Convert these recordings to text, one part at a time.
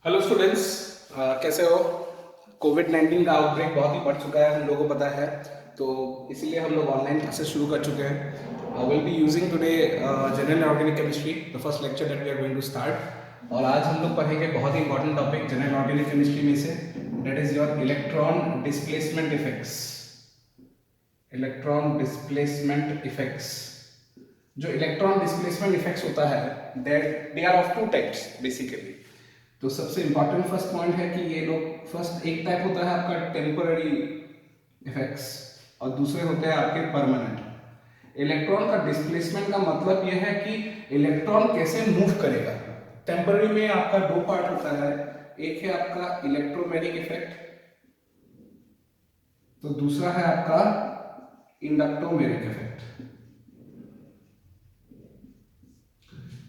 Hello students, कैसे हो। कोविड-19 का आउटब्रेक बहुत ही बढ़ चुका है, हम लोगों को पता है। तो इसीलिए हम लोग ऑनलाइन क्लासेस शुरू कर चुके हैं। Will be using today general organic chemistry, the first lecture that we are going to start. और आज हम लोग पढ़ेंगे बहुत ही important topic general organic chemistry में से, that is your electron displacement effects. Electron displacement effects, जो इलेक्ट्रॉन डिस्प्लेसमेंट इफेक्ट्स होता है, that they are of two types basically. तो सबसे इंपॉर्टेंट फर्स्ट पॉइंट है कि ये लोग, फर्स्ट एक टाइप होता है आपका टेम्पररी इफेक्ट्स और दूसरे होते हैं आपके परमानेंट। इलेक्ट्रॉन का डिस्प्लेसमेंट का मतलब यह है कि इलेक्ट्रॉन कैसे मूव करेगा। टेम्पररी में आपका दो पार्ट होता है, एक है आपका इलेक्ट्रोमैग्नेटिक इफेक्ट, तो दूसरा है आपका इंडक्टोमैग्नेटिक इफेक्ट।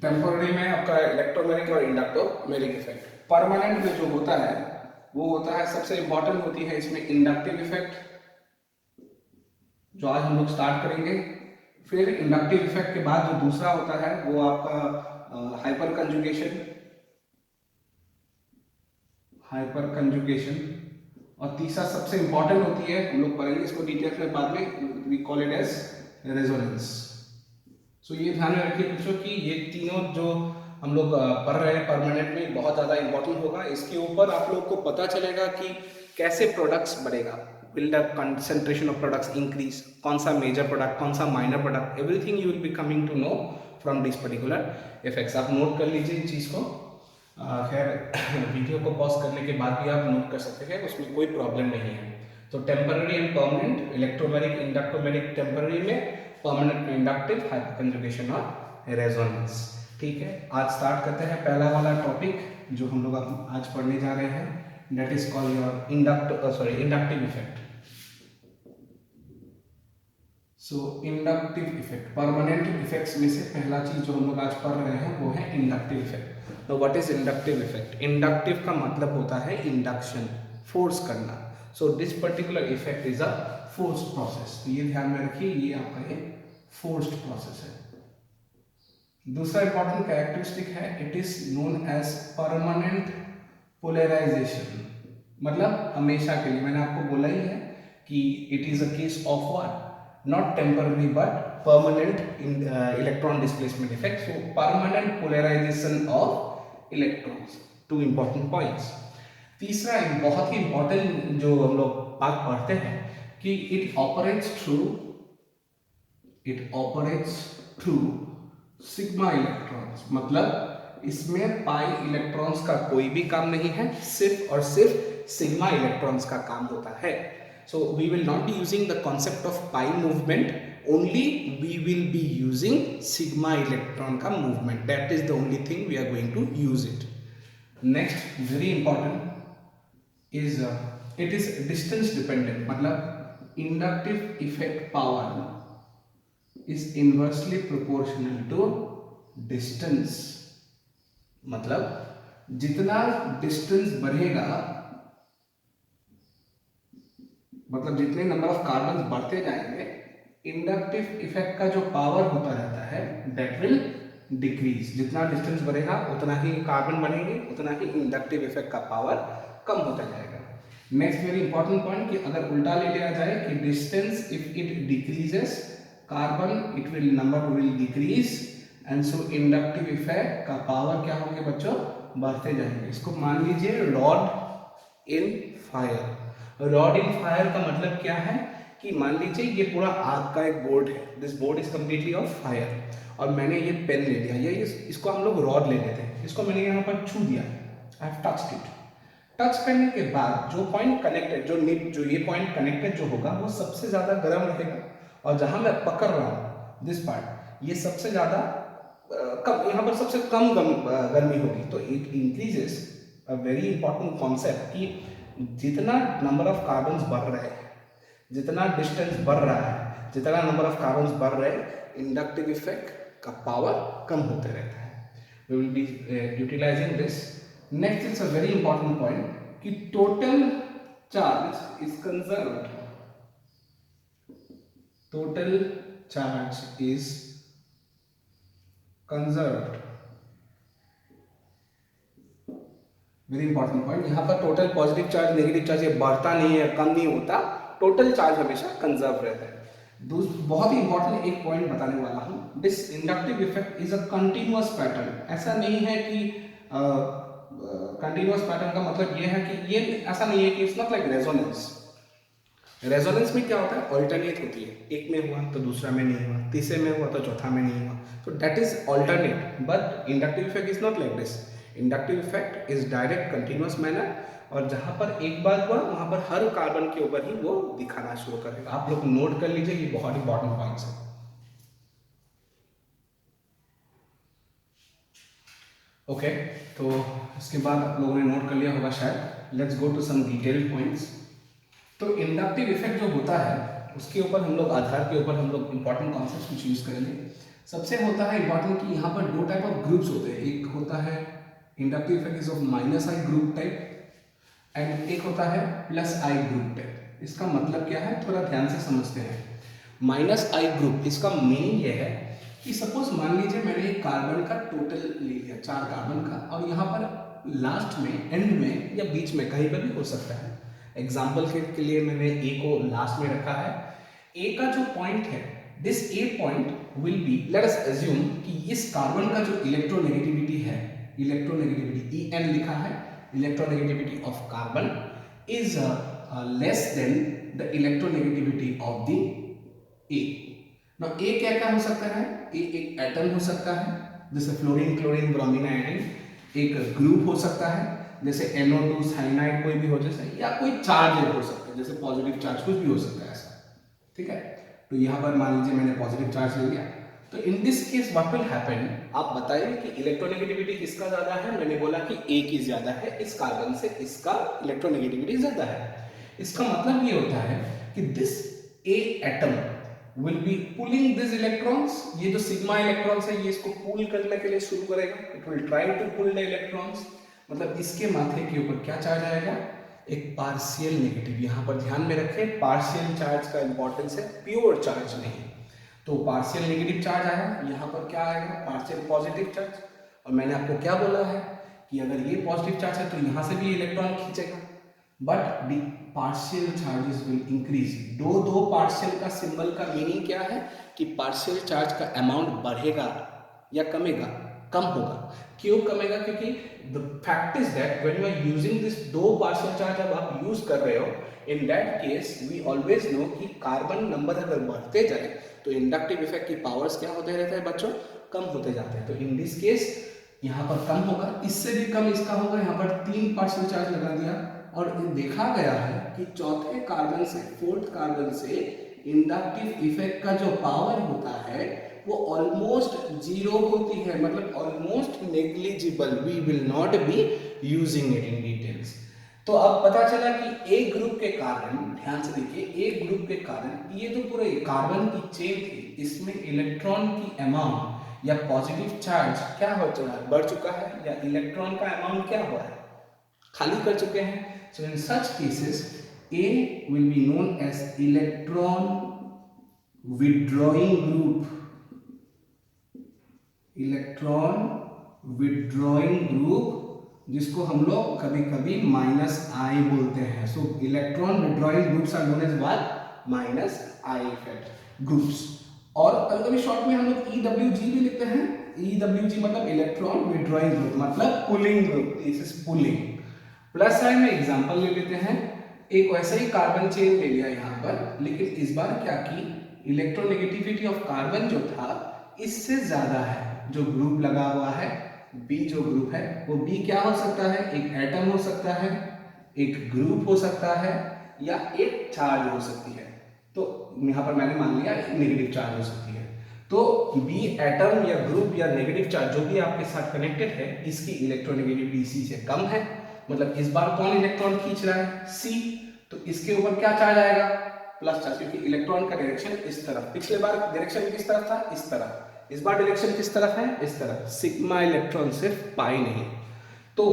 टेम्पोररी में आपका इलेक्ट्रोमैग्नेटिक और इंडक्टोमैग्नेटिक इफेक्ट। परमानेंट में जो होता है वो होता है, सबसे इंपॉर्टेंट होती है इसमें इंडक्टिव इफेक्ट, जो आज हम लोग स्टार्ट करेंगे। फिर इंडक्टिव इफेक्ट के बाद जो दूसरा होता है वो आपका हाइपर कंजुगेशन। हाइपर कंजुगेशन और तीसरा सबसे इंपॉर्टेंट होती है, हम लोग पढ़ेंगे इसको डिटेल्स में बाद में, we call it as resonance. So ये ध्यान में रखिए बच्चों कि ये तीनों जो हम लोग पढ़ रहे हैं परमानेंट में बहुत ज़्यादा इंपॉर्टेंट होगा। इसके ऊपर आप लोग को पता चलेगा कि कैसे प्रोडक्ट्स बढ़ेगा, will the concentration of products increase, कौन सा मेजर प्रोडक्ट, कौन सा minor product, everything you will be coming to know from this particular effects. आप नोट कर लीजिए इन चीज़ को। खैर वीडियो को पॉज करने के बाद भी आप नोट कर सकते हैं, उसमें कोई प्रॉब्लम नहीं है। तो temporary and permanent, electromagnetic inductomagnetic temporary में, परमानेंट में इंडक्टिव, हाइपर कंजुगेशन और रेजोनेंस। ठीक है, आज स्टार्ट करते हैं पहला वाला टॉपिक जो हम लोग आज पढ़ने जा रहे हैं, that is called your inductive effect. So inductive effect, permanent effects में से पहला चीज जो हम लोग आज पढ़ रहे हैं वो है इंडक्टिव इफेक्ट। तो what is inductive effect? Inductive का मतलब होता है इंडक्शन, फोर्स करना। So this particular effect is a force process. तो ये ध्यान में रखिए, ये आपका ये फोर्स्ड प्रोसेस है। दूसरा इंपॉर्टेंट कैरेक्टरिस्टिक है, it is known as permanent polarization. मतलब हमेशा के लिए, मैंने आपको बोला ही है कि it is a case of what, not temporary but permanent in electron displacement effect. So permanent polarization of electrons, two important points. तीसरा एक बहुत ही इंपॉर्टेंट जो हम लोग बात पढ़ते हैं कि it operates through sigma electrons. मतलब इसमें पाई इलेक्ट्रॉन्स का कोई भी काम नहीं है, सिर्फ और सिर्फ सिग्मा इलेक्ट्रॉन्स का काम होता है। So we will not be using the concept of pi movement, only we will be using sigma electron ka movement. That is the only thing we are going to use it. Next, very important is it is distance dependent. मतलब inductive effect power is inversely proportional to distance. मतलब जितना distance बढ़ेगा, मतलब जितने number of carbon बढ़ते जाएंगे, inductive effect का जो पावर होता रहता है दैट विल डिक्रीज। जितना डिस्टेंस बढ़ेगा उतना ही कार्बन बढ़ेंगे, उतना ही इंडक्टिव इफेक्ट का पावर कम होता जाएगा। नेक्स्ट वेरी इंपॉर्टेंट पॉइंट कि अगर उल्टा ले लिया जाए कि distance if it decreases, carbon it will number will decrease, and so inductive effect का पावर क्या होंगे बच्चों, बढ़ते जाएंगे। इसको मान लीजिए rod in fire. Rod in fire का मतलब क्या है कि मान लीजिए ये पूरा आग का एक बोर्ड है, this board is completely off fire, और मैंने ये पेन ले लिया, ये इसको हम लोग रॉड ले लेते हैं, इसको मैंने यहाँ पर छू दिया, I have touched it. Touch करने के बाद जो पॉइंट कनेक्टेड, जो ये पॉइंट कनेक्टेड जो होगा वो सबसे ज्यादा गर्म रहेगा, और जहां मैं पकड़ रहा हूं दिस पार्ट, ये सबसे ज्यादा कम, यहाँ पर सबसे कम गर्मी होगी। तो it increases a very important concept कि जितना नंबर ऑफ कार्बन्स बढ़ रहे हैं, जितना डिस्टेंस बढ़ रहा है, जितना नंबर ऑफ कार्बन्स बढ़ रहे हैं, इंडक्टिव इफेक्ट का पावर कम होते रहता है। We will be utilising this. Next is a very important point कि total charge is conserved. Total charge is conserved very important point, यहाँ पर total positive charge negative charge ये बढ़ता नहीं है, कम नहीं होता, टोटल चार्ज हमेशा कंजर्व रहता है। बहुत ही इंपॉर्टेंट एक पॉइंट बताने वाला हूँ, this inductive effect is a continuous pattern. ऐसा नहीं है कि कंटिन्यूअस पैटर्न का मतलब ये है कि ये ऐसा नहीं है कि it's not like resonance. Resonance में क्या होता है, ऑल्टरनेट होती है, एक में हुआ तो दूसरा में नहीं हुआ, तीसरे में हुआ तो चौथा में नहीं हुआ, तो that is alternate. But inductive effect is not like this, inductive effect is direct continuous manner, और जहां पर एक बार हुआ वहां पर हर कार्बन के ऊपर ही वो दिखाना शुरू करेगा। आप लोग नोट कर लीजिए, ये बहुत इंपॉर्टेंट पॉइंट्स है। ओके, तो इसके बाद आप लोगों ने नोट कर लिया होगा शायद। Let's go to some detailed points. तो इंडक्टिव इफेक्ट जो होता है उसके ऊपर हम लोग, आधार के ऊपर हम लोग इंपॉर्टेंट कॉन्सेप्ट्स कुछ यूज करेंगे। सबसे होता है इंपॉर्टेंट कि यहाँ पर दो टाइप ऑफ ग्रुप्स होते हैं, एक होता है inductive effect is of minus I group type, and एक होता है प्लस आई ग्रुप टाइप। इसका मतलब क्या है, थोड़ा ध्यान से समझते हैं। माइनस आई ग्रुप, इसका मीनिंग ये है कि सपोज मान लीजिए मैंने एक कार्बन का टोटल ले लिया, 4 कार्बन का, और यहाँ पर लास्ट में, एंड में या बीच में कहीं पर भी हो सकता है। एग्जाम्पल के लिए मैंने ए को लास्ट में रखा है। ए का जो पॉइंट है, this A point will be, let us assume कि इस कार्बन का जो इलेक्ट्रोनेगेटिविटी है, इलेक्ट्रोनेगेटिविटी ई एन लिखा है, electronegativity of carbon is less than the electronegativity of the A. Now A क्या क्या हो सकता है, ए एक एटम हो सकता है, जैसे फ्लोरीन, क्लोरीन, ब्रोमीन, आयोडीन। एक ग्रुप हो सकता है, जैसे NO2 साइनाइड कोई भी हो, जैसे, या कोई चार्ज हो सकता है, जैसे पॉजिटिव चार्ज, कुछ भी हो सकता है ऐसा, ठीक है। तो यहाँ पर मान लीजिए मैंने पॉजिटिव चार्ज ले लिया, तो in this case what will happen, आप बताइए कि इलेक्ट्रोनेगेटिविटी किसका ज्यादा है। मैंने बोला कि ए की ज्यादा है, इस कार्बन से इसका इलेक्ट्रोनेगेटिविटी ज्यादा है। इसका मतलब ये होता है कि this A atom will be pulling this electrons, ये जो सिग्मा इलेक्ट्रॉन्स है ये इसको पुल करने के लिए शुरू करेगा, it will try to pull the electrons. मतलब इसके माथे के ऊपर क्या चार्ज आएगा, एक पार्शियल नेगेटिव। यहाँ पर ध्यान में रखें, पार्शियल चार्ज का इंपॉर्टेंस है, प्योर चार्ज नहीं। तो पार्शियल नेगेटिव चार्ज आया, यहाँ पर क्या आएगा, पार्शियल पॉजिटिव चार्ज। और मैंने आपको क्या बोला है कि अगर ये पॉजिटिव चार्ज है तो यहाँ से भी इलेक्ट्रॉन खींचेगा, but the partial charges will increase. दो पार्शियल का सिंबल का मीनिंग क्या है कि पार्शियल चार्ज का अमाउंट बढ़ेगा या कमेगा, कम होगा। क्यों कमेगा, क्योंकि the fact is that when you are using this दो पार्शियल चार्ज, अब आप यूज कर रहे हो, in that case we always know कि कार्बन नंबर अगर बढ़ते जाए तो इंडक्टिव इफेक्ट की पावर्स क्या होते रहते हैं बच्चों, कम होते जाते हैं। तो इन दिस केस यहाँ पर कम होगा, इससे भी कम इसका होगा। यहाँ पर 3 पार्शियल चार्ज लगा दिया, और देखा गया है कि चौथे कार्बन से, फोर्थ कार्बन से इंडक्टिव इफेक्ट का जो पावर होता है वो ऑलमोस्ट जीरो होती है, मतलब almost negligible, we will not be using it in details. तो अब पता चला कि ए ग्रुप के कारण, ध्यान से देखिए, ए ग्रुप के कारण ये जो पूरे कार्बन की चेन थी, इसमें इलेक्ट्रॉन की अमाउंट या पॉजिटिव चार्ज क्या हो चुका है, बढ़ चुका है, या इलेक्ट्रॉन का अमाउंट क्या हुआ है, खाली कर चुके हैं। So in such cases, A will be known as electron withdrawing group. Electron withdrawing group, जिसको हम लोग कभी कभी माइनस आई बोलते हैं। So electron withdrawing groups are known as what, minus I effect groups. और कभी कभी शॉर्ट में हम लोग EWG भी लिखते हैं। EWG मतलब इलेक्ट्रॉन विड्रॉइंग ग्रुप, मतलब pulling group, this is pulling. Plus side में एग्जांपल ले लेते हैं, एक वैसा ही कार्बन चेन ले लिया यहाँ पर, लेकिन इस बार क्या की, इलेक्ट्रोनेगेटिविटी ऑफ कार्बन जो था इससे ज्यादा है। जो ग्रुप लगा हुआ है, बी जो ग्रुप है, वो बी क्या हो सकता है, एक एटम हो सकता है, एक ग्रुप हो सकता है, या एक चार्ज हो सकती है। तो यहाँ पर मैंने मान लिया नेगेटिव चार्ज हो सकती है। तो बी एटम या ग्रुप या नेगेटिव चार्ज जो भी आपके साथ कनेक्टेड है, इसकी इलेक्ट्रोनेगेटिविटी सी से कम है, मतलब इस बार कौन इलेक्ट्रॉन खींच रहा है, सी। तो इसके ऊपर क्या चार्ज आएगा, प्लस चार्ज, क्योंकि इलेक्ट्रॉन का डायरेक्शन इस तरफ, पिछले बार डायरेक्शन किस तरफ था, इस तरफ, इस बार डायरेक्शन किस तरफ है, इस तरफ, सिग्मा इलेक्ट्रॉन सिर्फ पाई नहीं। तो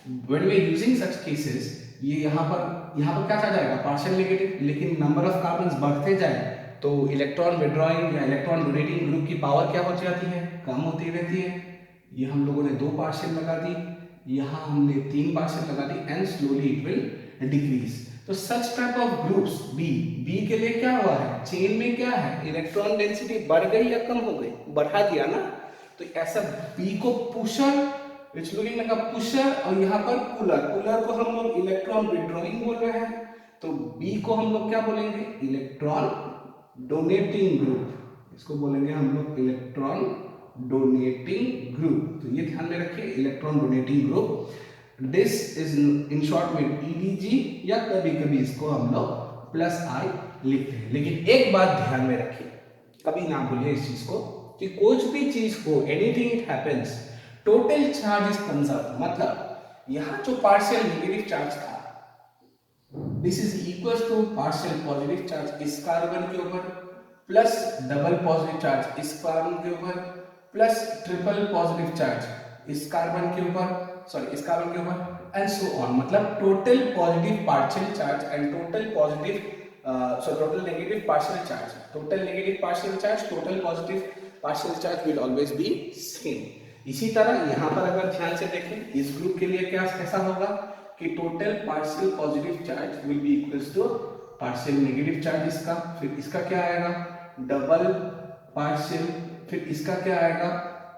when we are using such cases, ये यहाँ पर क्या चार्ज आएगा, पार्शियल नेगेटिव, लेकिन नंबर ऑफ कार्बन्स बढ़ते जाए तो इलेक्ट्रॉन विड्रॉइंग या इलेक्ट्रॉन डोनेटिंग ग्रुप की पावर क्या हो जाती है, कम होती रहती है। ये हम लोगों ने 2 पार्शियल लगा दी, यहाँ हमने 3 पार्शियल लगा दी and slowly it will decrease. तो such type of groups B के लिए क्या हुआ है, चेन में क्या है, इलेक्ट्रॉन डेंसिटी बढ़ गई या कम हो गई, बढ़ा दिया ना। तो ऐसा बी को pusher, it's looking like a pusher, और यहाँ पर पुलर, पुलर को हम लोग इलेक्ट्रॉन विड्रॉइंग बोल रहे हैं, तो बी को हम लोग क्या बोलेंगे, इलेक्ट्रॉन डोनेटिंग ग्रुप, इसको बोलेंगे हम लोग इलेक्ट्रॉन डोनेटिंग ग्रुप। तो ये ध्यान में रखिए, electron donating group, this is in short में ईडीजी, या कभी कभी इसको हम लोग प्लस आई लिखते हैं। लेकिन एक बात ध्यान में रखिए, कभी ना भूलिए इस चीज को कि कुछ भी चीज हो, anything it happens, total charge is conserve. मतलब यहाँ जो पार्शियल नेगेटिव चार्ज था, this is equal to partial positive charge इस कार्बन के ऊपर प्लस डबल पॉजिटिव चार्ज इस कार्बन के ऊपर प्लस ट्रिपल पॉजिटिव चार्ज इस कार्बन के ऊपर, सॉरी इस कार्बन के ऊपर, एंड सो ऑन। मतलब total positive partial charge and total positive total negative partial charge, total negative partial charge, total positive partial charge will always be same. इसी तरह यहाँ पर अगर ध्यान से देखें, इस ग्रुप के लिए क्या कैसा होगा कि total partial positive charge will be equals to partial negative charge इसका, फिर इसका क्या आएगा डबल पार्शियल, फिर इसका क्या आएगा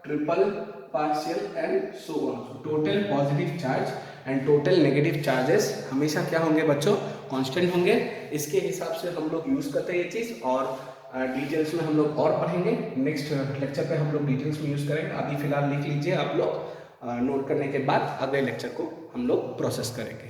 triple partial and so on. Total positive charge and total negative charges हमेशा क्या होंगे बच्चों, कांस्टेंट होंगे। इसके हिसाब से हम लोग यूज करते हैं ये चीज, और डिटेल्स में हम लोग और पढ़ेंगे। नेक्स्ट लेक्चर पे हम लोग डिटेल्स में यूज करेंगे। अभी फिलहाल लिख लीजिए आप लोग, नोट करने के बाद अगले लेक्चर को हम लोग प्रोसेस करेंगे।